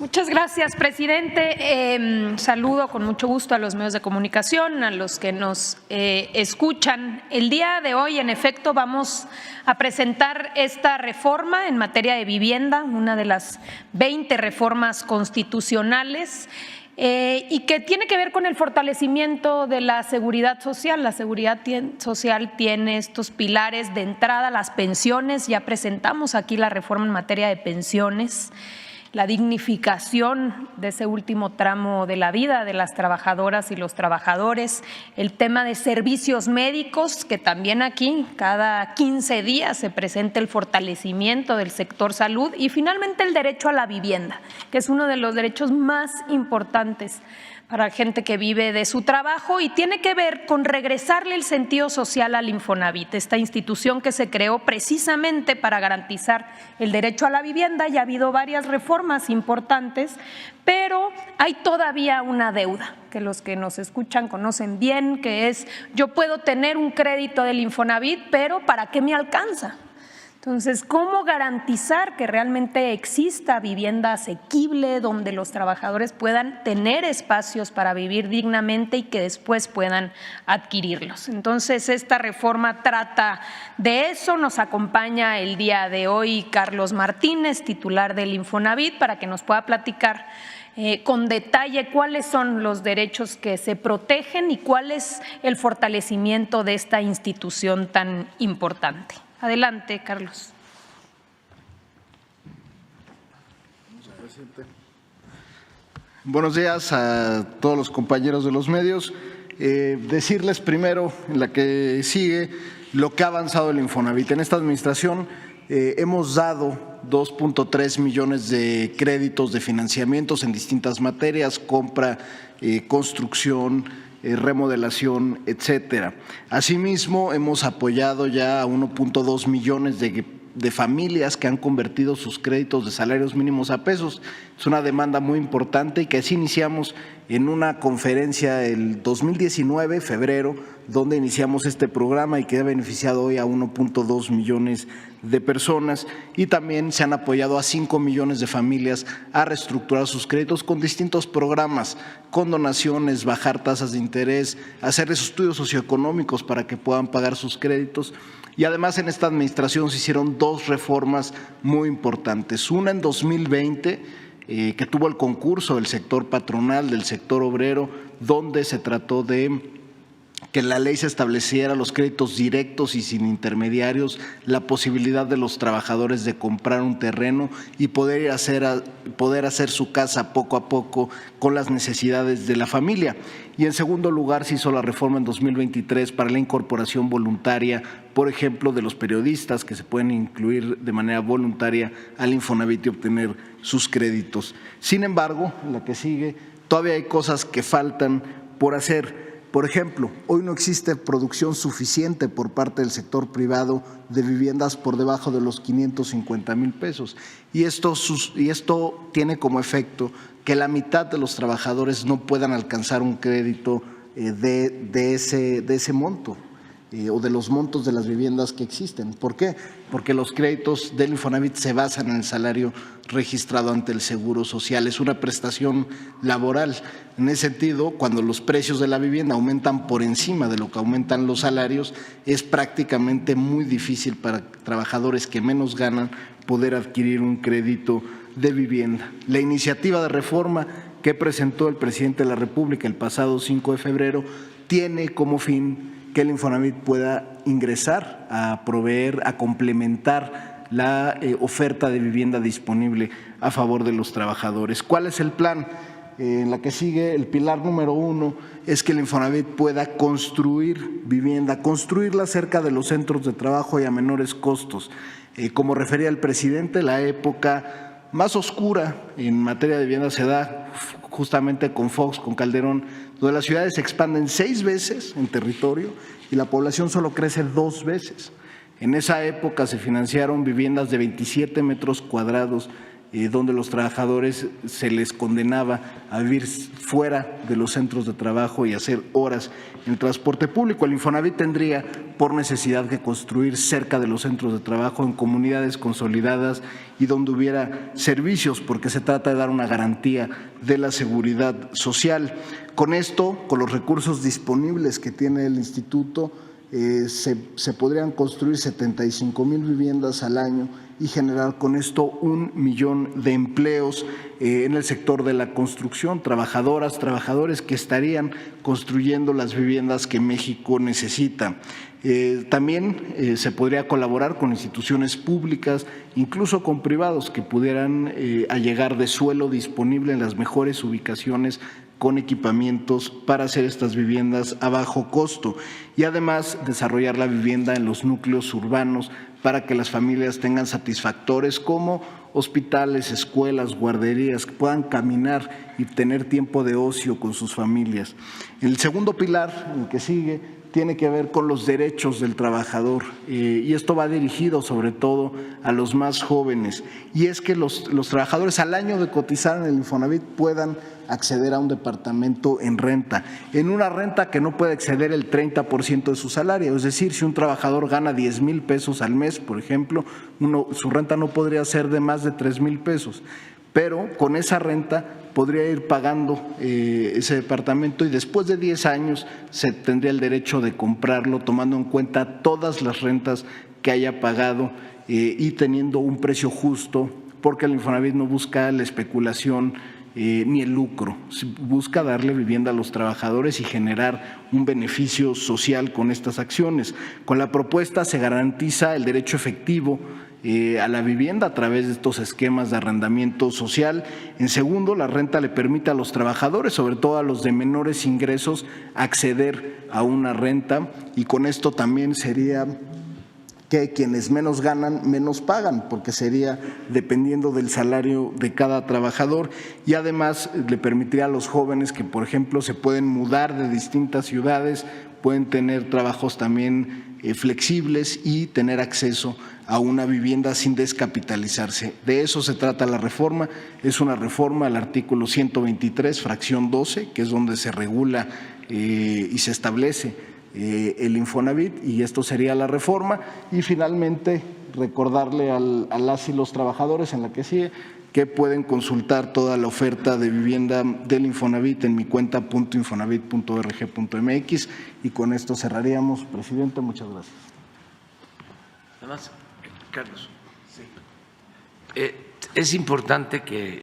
Muchas gracias, presidente. Saludo con mucho gusto a los medios de comunicación, a los que nos escuchan. El día de hoy, en efecto, vamos a presentar esta reforma en materia de vivienda, una de las 20 reformas constitucionales y que tiene que ver con el fortalecimiento de la seguridad social. La seguridad social tiene estos pilares de entrada, las pensiones. Ya presentamos aquí la reforma en materia de pensiones, la dignificación de ese último tramo de la vida de las trabajadoras y los trabajadores, el tema de servicios médicos, que también aquí cada 15 días se presenta el fortalecimiento del sector salud, y finalmente el derecho a la vivienda, que es uno de los derechos más importantes para gente que vive de su trabajo y tiene que ver con regresarle el sentido social al Infonavit, esta institución que se creó precisamente para garantizar el derecho a la vivienda. Ya ha habido varias reformas importantes, pero hay todavía una deuda que los que nos escuchan conocen bien, que es: yo puedo tener un crédito del Infonavit, pero ¿para qué me alcanza? Entonces, ¿cómo garantizar que realmente exista vivienda asequible donde los trabajadores puedan tener espacios para vivir dignamente y que después puedan adquirirlos? Entonces, esta reforma trata de eso. Nos acompaña el día de hoy Carlos Martínez, titular del Infonavit, para que nos pueda platicar con detalle cuáles son los derechos que se protegen y cuál es el fortalecimiento de esta institución tan importante. Adelante, Carlos. Buenos días a todos los compañeros de los medios. Decirles primero, en la que sigue, lo que ha avanzado el Infonavit. En esta administración hemos dado 2.3 millones de créditos de financiamientos en distintas materias: compra, construcción, remodelación, etcétera. Asimismo, hemos apoyado ya a 1.2 millones de familias que han convertido sus créditos de salarios mínimos a pesos. Es una demanda muy importante y que así iniciamos en una conferencia el 2019, febrero, donde iniciamos este programa y que ha beneficiado hoy a 1.2 millones de personas, y también se han apoyado a 5 millones de familias a reestructurar sus créditos con distintos programas, con donaciones, bajar tasas de interés, hacer estudios socioeconómicos para que puedan pagar sus créditos. Y además en esta administración se hicieron dos reformas muy importantes. Una en 2020, que tuvo el concurso del sector patronal, del sector obrero, donde se trató de que en la ley se estableciera los créditos directos y sin intermediarios, la posibilidad de los trabajadores de comprar un terreno y poder hacer su casa poco a poco con las necesidades de la familia. Y en segundo lugar, se hizo la reforma en 2023 para la incorporación voluntaria, por ejemplo, de los periodistas, que se pueden incluir de manera voluntaria al Infonavit y obtener sus créditos. Sin embargo, en la que sigue, todavía hay cosas que faltan por hacer. Por ejemplo, hoy no existe producción suficiente por parte del sector privado de viviendas por debajo de los 550,000 pesos. Y esto tiene como efecto que la mitad de los trabajadores no puedan alcanzar un crédito de ese monto o de los montos de las viviendas que existen. ¿Por qué? Porque los créditos del Infonavit se basan en el salario registrado ante el Seguro Social. Es una prestación laboral. En ese sentido, cuando los precios de la vivienda aumentan por encima de lo que aumentan los salarios, es prácticamente muy difícil para trabajadores que menos ganan poder adquirir un crédito de vivienda. La iniciativa de reforma que presentó el presidente de la República el pasado 5 de febrero tiene como fin que el Infonavit pueda ingresar a proveer, a complementar la oferta de vivienda disponible a favor de los trabajadores. ¿Cuál es el plan? En la que sigue, el pilar número 1 es que el Infonavit pueda construir vivienda, construirla cerca de los centros de trabajo y a menores costos. Como refería el presidente, la época más oscura en materia de vivienda se da justamente con Fox, con Calderón, donde las ciudades se expanden 6 veces en territorio y la población solo crece 2 veces. En esa época se financiaron viviendas de 27 metros cuadrados donde los trabajadores se les condenaba a vivir fuera de los centros de trabajo y hacer horas en transporte público. El Infonavit tendría por necesidad que construir cerca de los centros de trabajo, en comunidades consolidadas y donde hubiera servicios, porque se trata de dar una garantía de la seguridad social. Con esto, con los recursos disponibles que tiene el instituto, se podrían construir 75,000 viviendas al año y generar con esto 1 millón de empleos en el sector de la construcción, trabajadoras, trabajadores que estarían construyendo las viviendas que México necesita. También se podría colaborar con instituciones públicas, incluso con privados que pudieran allegar de suelo disponible en las mejores ubicaciones con equipamientos para hacer estas viviendas a bajo costo y además desarrollar la vivienda en los núcleos urbanos para que las familias tengan satisfactores como hospitales, escuelas, guarderías, que puedan caminar y tener tiempo de ocio con sus familias. El segundo pilar, el que sigue, tiene que ver con los derechos del trabajador y esto va dirigido sobre todo a los más jóvenes, y es que los trabajadores al año de cotizar en el Infonavit puedan acceder a un departamento en renta, en una renta que no puede exceder el 30% de su salario. Es decir, si un trabajador gana 10,000 pesos al mes, por ejemplo, su renta no podría ser de más de 3,000 pesos, pero con esa renta podría ir pagando ese departamento y después de 10 años se tendría el derecho de comprarlo tomando en cuenta todas las rentas que haya pagado y teniendo un precio justo, porque el Infonavit no busca la especulación ni el lucro, busca darle vivienda a los trabajadores y generar un beneficio social con estas acciones. Con la propuesta se garantiza el derecho efectivo a la vivienda a través de estos esquemas de arrendamiento social. En segundo, la renta le permite a los trabajadores, sobre todo a los de menores ingresos, acceder a una renta, y con esto también sería que quienes menos ganan, menos pagan, porque sería dependiendo del salario de cada trabajador, y además le permitiría a los jóvenes que, por ejemplo, se pueden mudar de distintas ciudades, pueden tener trabajos también flexibles y tener acceso a una vivienda sin descapitalizarse. De eso se trata la reforma. Es una reforma al artículo 123, fracción 12, que es donde se regula y se establece el Infonavit, y esto sería la reforma. Y finalmente recordarle a las y los trabajadores en la que sigue que pueden consultar toda la oferta de vivienda del Infonavit en mi cuenta .infonavit.org.mx, y con esto cerraríamos. Presidente, muchas gracias. Además, Carlos, sí. Es importante que